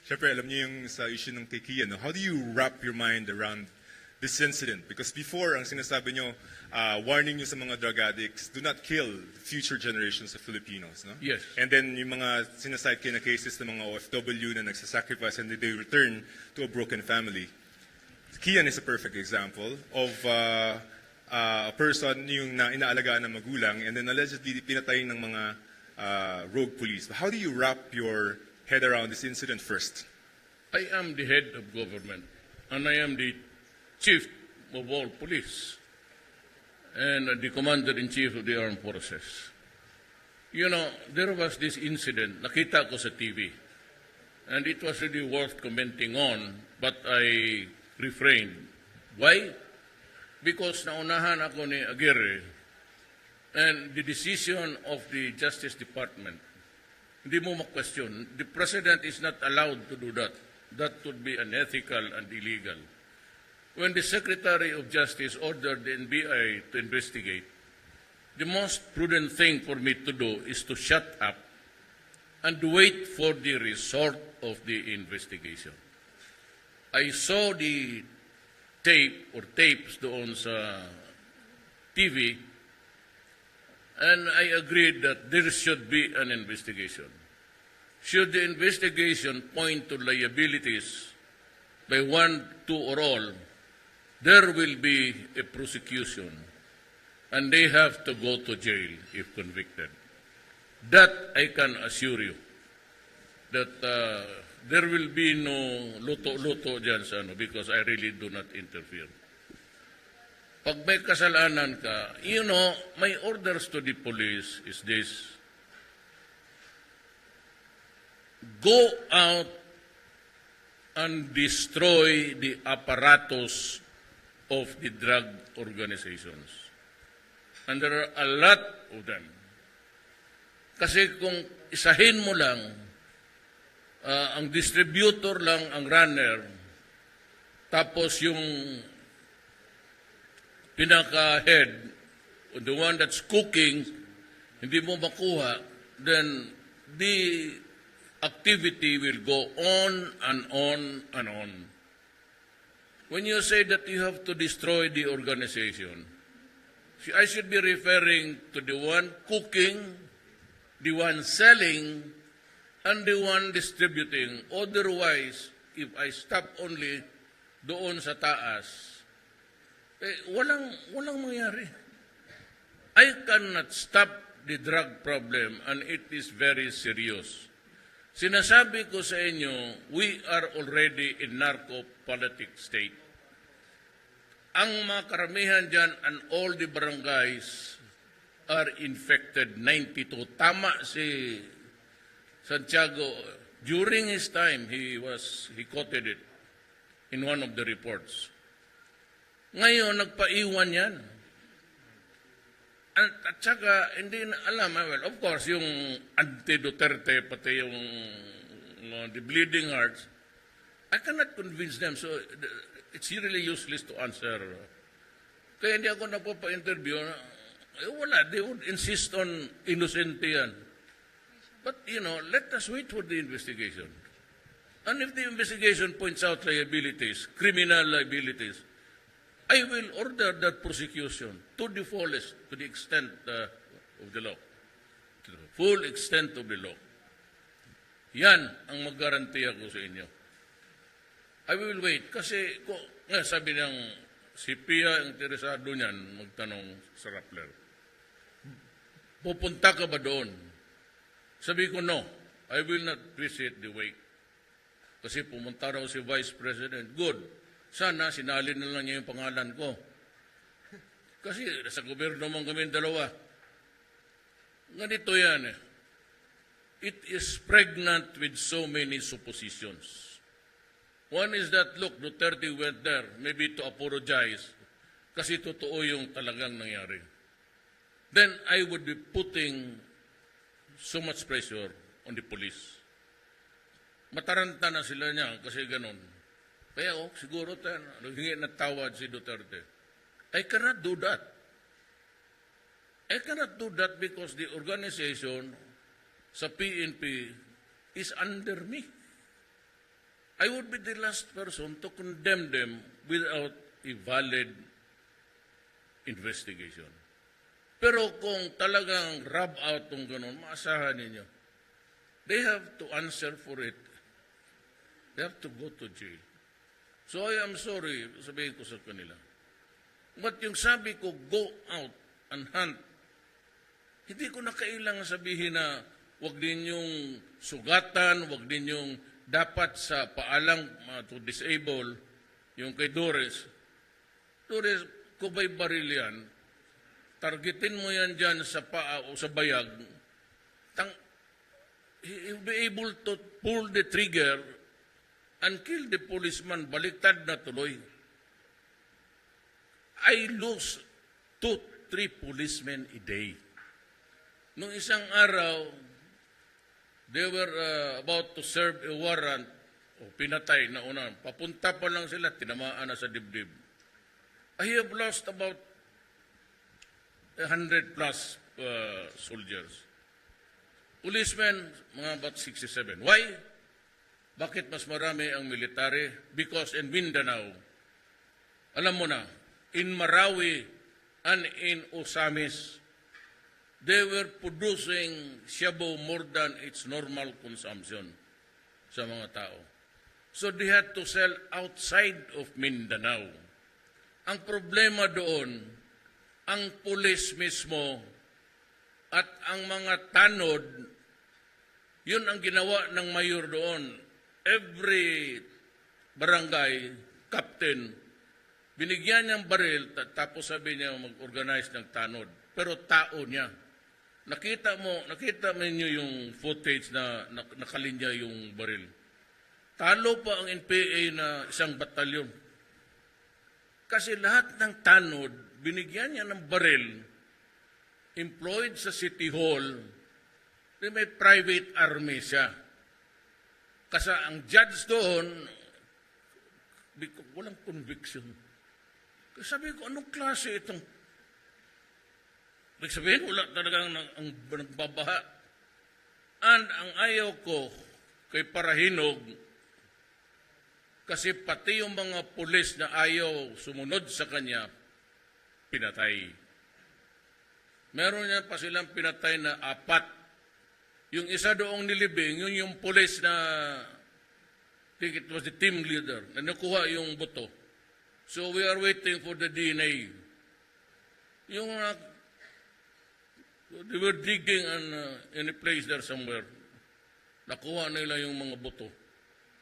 Syempre, alam niyo yung sa issue ng kay Kian, no? How do you wrap your mind around this incident? Because before, ang sinasabi niyo, warning niyo sa mga drug addicts, do not kill future generations of Filipinos, no? Yes. And then yung mga sinaside kayo na cases ng mga OFW na nagsasacrifice and they return to a broken family. Kian is a perfect example of a person yung inaalagaan ng magulang and then allegedly pinatay ng mga rogue police. How do you wrap your head around this incident first? I am the head of government, and I am the chief of all police, and the commander-in-chief of the armed forces. You know, there was this incident, nakita ko sa TV, and it was really worth commenting on, but I refrained. Why? Because naunahan ako ni Aguirre, and the decision of the Justice Department, hindi mo ma-question. The President is not allowed to do that. That would be unethical and illegal. When the Secretary of Justice ordered the NBI to investigate, the most prudent thing for me to do is to shut up and wait for the result of the investigation. I saw the tape or tapes doon sa TV, and I agreed that there should be an investigation. Should the investigation point to liabilities by one, two, or all, there will be a prosecution, and they have to go to jail if convicted. That I can assure you, that there will be no luto-luto dyan sa ano, because I really do not interfere. Pag may kasalanan ka, you know, my orders to the police is this: go out and destroy the apparatus of the drug organizations. And there are a lot of them. Kasi kung isahin mo lang, ang distributor lang ang runner, tapos yung pinaka-head, the one that's cooking, hindi mo makuha, then the activity will go on and on and on. When you say that you have to destroy the organization, I should be referring to the one cooking, the one selling, and the one distributing. Otherwise, if I stop only doon sa taas, walang mangyari. I cannot stop the drug problem, and it is very serious. Sinasabi ko sa inyo, we are already in narco-politic state. Ang mga karamihan dyan and all the barangays are infected, 92. Tama si Santiago. During his time, he quoted it in one of the reports. Ngayon, nagpaiwan yan. At saka, hindi na alam, well, of course, yung anti-Duterte, pati yung the bleeding hearts, I cannot convince them, so it's really useless to answer. Kaya hindi ako nagpapa-interview. Wala, they would insist on innocente yan. But, you know, let us wait for the investigation. And if the investigation points out liabilities, criminal liabilities, I will order that prosecution to the fullest, to the extent of the law. To the full extent of the law. Yan ang mag-garantiya ko sa inyo. I will wait. Kasi, sabi ng si Pia, ang interesado niyan, magtanong sa Rappler, pupunta ka ba doon? Sabi ko, no. I will not visit the wake. Kasi pumunta raw si Vice President. Good. Sana sinalin na lang niya yung pangalan ko. Kasi sa gobyerno naman kami dalawa. Ganito yan eh. It is pregnant with so many suppositions. One is that, look, Duterte went there maybe to apologize kasi totoo yung talagang nangyari. Then I would be putting so much pressure on the police. Mataranta na sila niya kasi ganun. Kaya siguro hingi na tawad si Duterte. I cannot do that. I cannot do that because the organization sa PNP is under me. I would be the last person to condemn them without a valid investigation. Pero kung talagang rub out ng ganun, maasahan ninyo, they have to answer for it. They have to go to jail. So I am sorry, sabihin ko sa kanila. But yung sabi ko, go out and hunt, hindi ko na kailangan sabihin na wag ninyong sugatan, wag ninyong dapat sa paalang to disable yung kay Doris. Doris, kung may baril yan, targetin mo yan dyan sa paa o sa bayag, he will be able to pull the trigger and kill the policeman. Baliktad na tuloy. I lose 2-3 policemen a day. Nung isang araw, they were about to serve a warrant o pinatay na una. Papunta pa lang sila, tinamaan na sa dibdib. I have lost about 100 plus soldiers. Policemen, mga about 67. Why? Bakit mas marami ang military? Because in Mindanao, alam mo na, in Marawi and in Osamis, they were producing shabu more than its normal consumption sa mga tao. So they had to sell outside of Mindanao. Ang problema doon, ang pulis mismo at ang mga tanod, yun ang ginawa ng mayor doon. Every barangay captain, binigyan niyang baril, tapos sabi niya mag-organize ng tanod. Pero tao niya. Nakita mo niyo yung footage na nakalinya yung baril. Talo pa ang NPA na isang batalyon. Kasi lahat ng tanod, binigyan niya ng baril, employed sa City Hall, may private army siya. Kasi ang judge doon, walang conviction. Kasi sabi ko, anong klase itong ibig sabihin, wala talagang ang nagbabaha. And ang ayaw ko kay Parahinog, kasi pati yung mga pulis na ayaw sumunod sa kanya, pinatay. Meron niya pa silang pinatay na 4. Yung isa doong nilibing, yun yung pulis na, I think it was the team leader, na nakuha yung buto. So we are waiting for the DNA. Yung they were digging in a place there somewhere. Nakuha nila yung mga buto.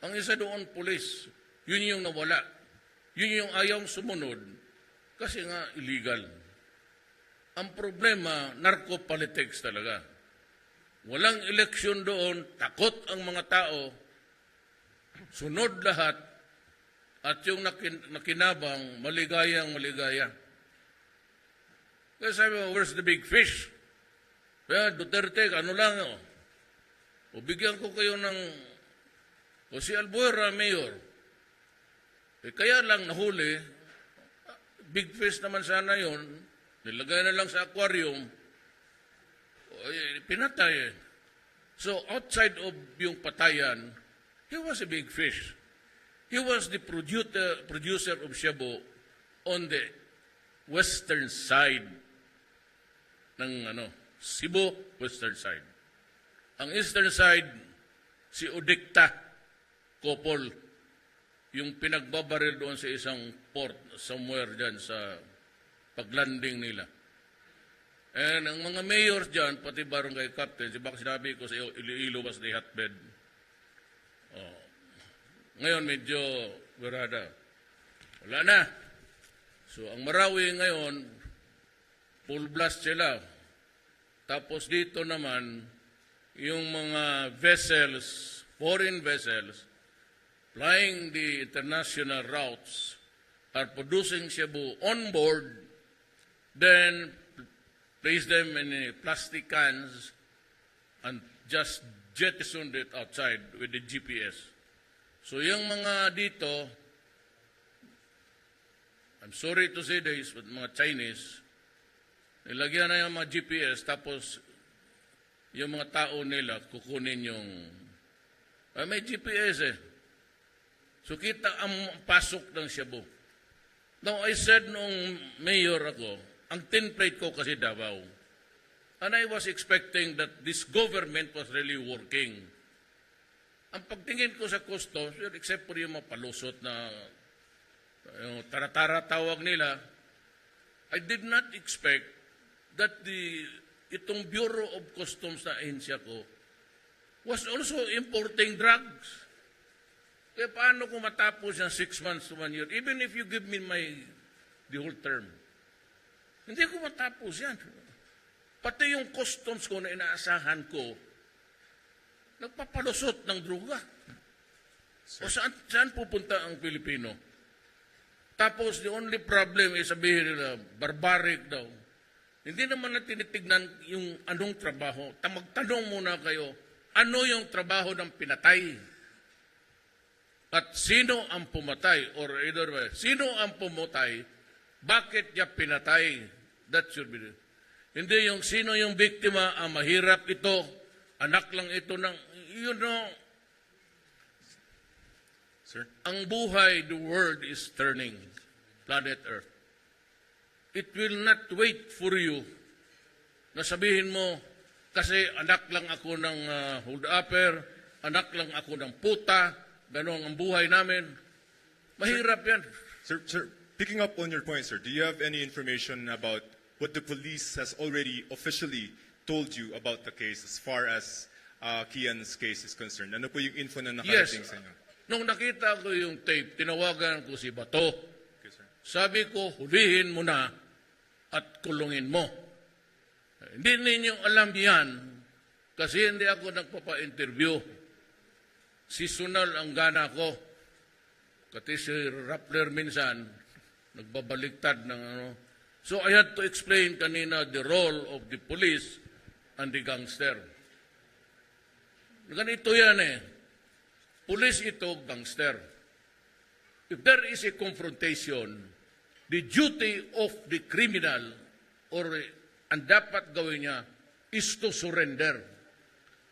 Ang isa doon, pulis, yun yung nawala. Yun yung ayaw sumunod kasi nga illegal. Ang problema, narco-politics talaga. Walang eleksyon doon, takot ang mga tao, sunod lahat, at yung nakinabang, maligayang maligaya. Kaya sabi mo, where's the big fish? Kaya Duterte, ano lang, o bigyan ko kayo ng, o si Albuera, mayor. Kaya lang nahuli, big fish naman sana yun, nilagay na lang sa aquarium, pinatay. So outside of yung patayan, he was a big fish. He was the producer of shabu on the western side ng Cebu, western side. Ang eastern side, si Udikta Kopol, yung pinagbabaril doon sa isang port somewhere dyan sa paglanding nila. And ang mga mayors dyan, pati barangay captains, baka sinabi ko sa iyo, Iloilo was the hotbed. Ngayon, medyo berada. Wala na. So, ang Marawi ngayon, full blast sila. Tapos dito naman, yung mga vessels, foreign vessels, flying the international routes, are producing shabu on board, then place them in plastic cans and just jettison it outside with the GPS. So yung mga dito, I'm sorry to say this, but mga Chinese, nilagyan na yung mga GPS, tapos yung mga tao nila kukunin yung, may GPS So kita ang pasok ng Cebu. Now, I said nung mayor ako, ang tinplate ko kasi Davao. And I was expecting that this government was really working. Ang pagtingin ko sa customs, except for yung mga palusot na yung taratara tawag nila, I did not expect that itong Bureau of Customs na ahensya ko was also importing drugs. Kaya paano kung matapos yung 6 months to 1 year, even if you give me the whole term, hindi ko matapos yan. Pati yung customs ko na inaasahan ko, nagpapalusot ng droga. O saan pupunta ang Pilipino? Tapos the only problem is sabihin nila, barbaric daw. Hindi naman na tinitignan yung anong trabaho. Magtanong muna kayo, ano yung trabaho ng pinatay? At sino ang pumatay? Or either way, sino ang pumatay? Bakit niya pinatay? That should be it. Hindi yung sino yung biktima, mahirap ito, anak lang ito ng, you know, Sir? ang buhay, the world is turning, planet Earth. It will not wait for you na sabihin mo, kasi anak lang ako ng hold-upper, anak lang ako ng puta, gano'n ang buhay namin. Mahirap yan. Sir, picking up on your point, sir, do you have any information about what the police has already officially told you about the case as far as Kian's case is concerned? Ano po yung info na nakarating sa inyo? Nung nakita ko yung tape, tinawagan ko si Bato. Okay, sir. Sabi ko, hulihin mo na at kulungin mo. Hindi ninyo alam yan kasi hindi ako nagpapa-interview. Seasonal ang gana ko. Kasi si Rappler minsan, nagbabaliktad ng ano. So I had to explain kanina the role of the police and the gangster. Ganito yan eh. Police ito, gangster. If there is a confrontation, the duty of the criminal or ang dapat gawin niya is to surrender.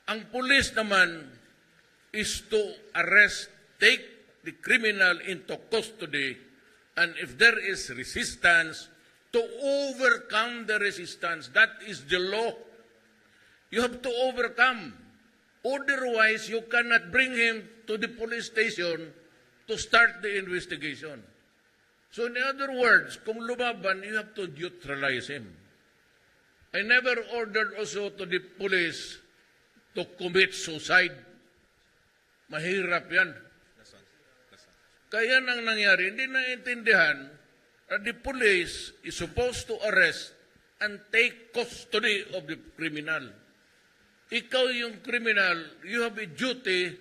Ang police naman is to arrest, take the criminal into custody, and if there is resistance, to overcome the resistance. That is the law. You have to overcome. Otherwise, you cannot bring him to the police station to start the investigation. So in other words, kung lumaban, you have to neutralize him. I never ordered also to the police to commit suicide. Mahirap yan. Kaya nang nangyari, hindi naiintindihan that the police is supposed to arrest and take custody of the criminal. Ikaw yung criminal, you have a duty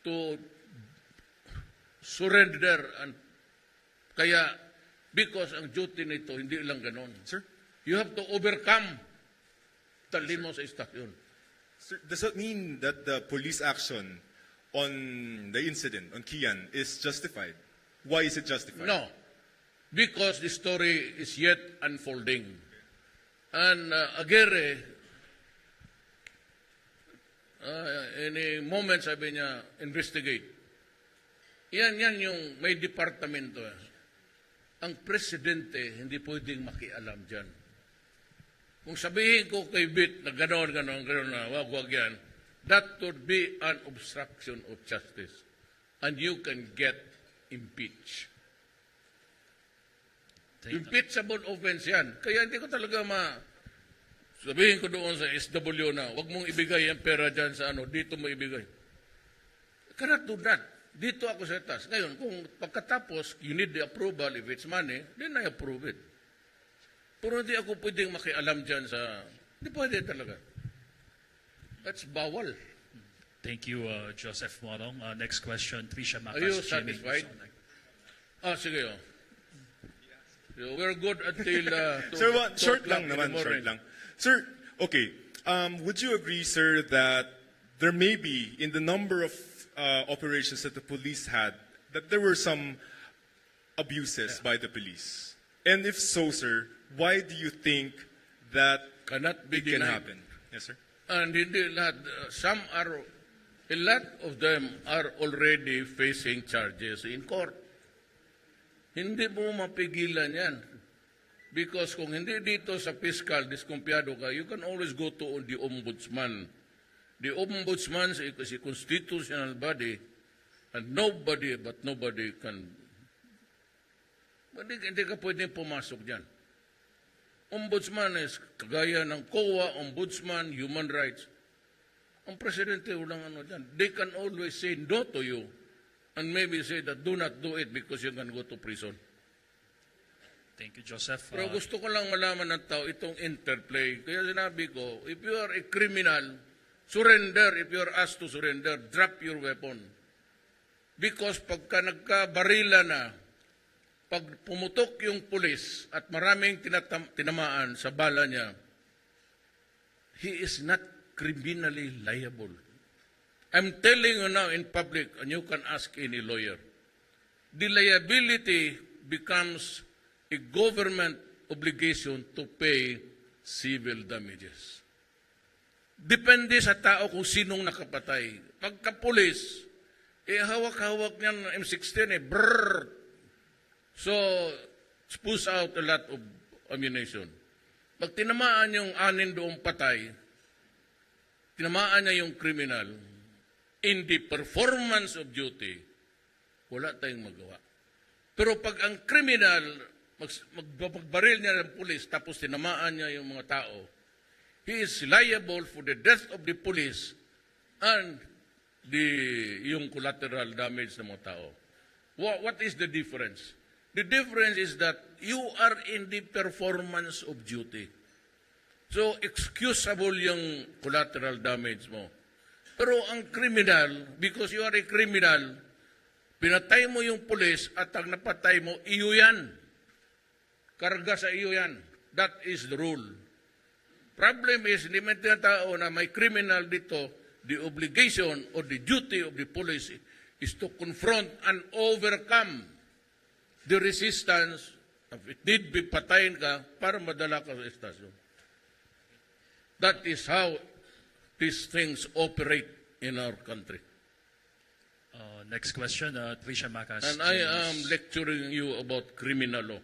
to surrender. And kaya, because ang duty nito, hindi lang ganon. Sir? You have to overcome. Talhin mo sa istasyon. Sir, does that mean that the police action on the incident, on Kian, is justified? Why is it justified? No. Because the story is yet unfolding. And Aguirre, in a moment sabi niya, investigate. Yan yung may departamento. Ang presidente hindi pwedeng makialam dyan. Kung sabihin ko kay Bit na gano'n na, wag yan, that would be an obstruction of justice. And you can get impeached. Impeachable offense yan. Kaya hindi ko talaga sabihin ko doon sa SW na, wag mong ibigay ang pera dyan sa dito mo ibigay. Cannot do that. Dito ako sa taas. Ngayon, kung pagkatapos, you need the approval if it's money, then I approve it. Pero hindi ako pwedeng makialam dyan sa, hindi pwede talaga. That's bawal. Thank you, Joseph Morong. Next question, Trisha Macas. Are you Jimmy. satisfied? Sige. So we're good until... Sir, short lang naman, short lang. Sir, okay, would you agree, sir, that there may be, in the number of operations that the police had, that there were some abuses by the police? And if so, sir, why do you think that Cannot be it can denied. happen? Yes, sir. And hindi lahat, some are a lot of them are already facing charges in court. Hindi mo mapigilan yan. Because kung hindi dito sa fiscal, diskumpiyado ka, you can always go to the ombudsman. The ombudsman is a constitutional body and nobody can... Hindi ka pwedeng pumasok dyan. Ombudsman is kagaya ng COA, ombudsman, human rights. Ang presidente walang ano dyan. They can always say no to you and maybe say that do not do it because you can go to prison. Thank you, Joseph. Pero gusto ko lang malaman ng tao itong interplay. Kaya sinabi ko, if you are a criminal, surrender. If you are asked to surrender, drop your weapon. Because pagka nagkabarila na, pag pumutok yung pulis at maraming tinamaan sa bala niya, he is not criminally liable. I'm telling you now in public, and you can ask any lawyer, the liability becomes a government obligation to pay civil damages. Depende sa tao kung sinong nakapatay. Pagka pulis, hawak-hawak niyan ng M16 brrr. So, spews out a lot of ammunition. Pag tinamaan yung 6 doong patay, tinamaan niya yung criminal, in the performance of duty, wala tayong magawa. Pero pag ang criminal, magbaril niya ng pulis, tapos tinamaan niya yung mga tao, he is liable for the death of the police and yung collateral damage ng mga tao. What is the difference? The difference is that you are in the performance of duty. So, excusable yung collateral damage mo. Pero ang criminal, because you are a criminal, pinatay mo yung pulis at ang napatay mo, iyo yan. Karga sa iyo yan. That is the rule. Problem is, hindi man tinatao na may criminal dito, the obligation or the duty of the police is to confront and overcome the resistance. If it need be, patayin ka para madala ka sa estasyon. That is how these things operate in our country. Next question, Trisha Macas. And I am lecturing you about criminal law.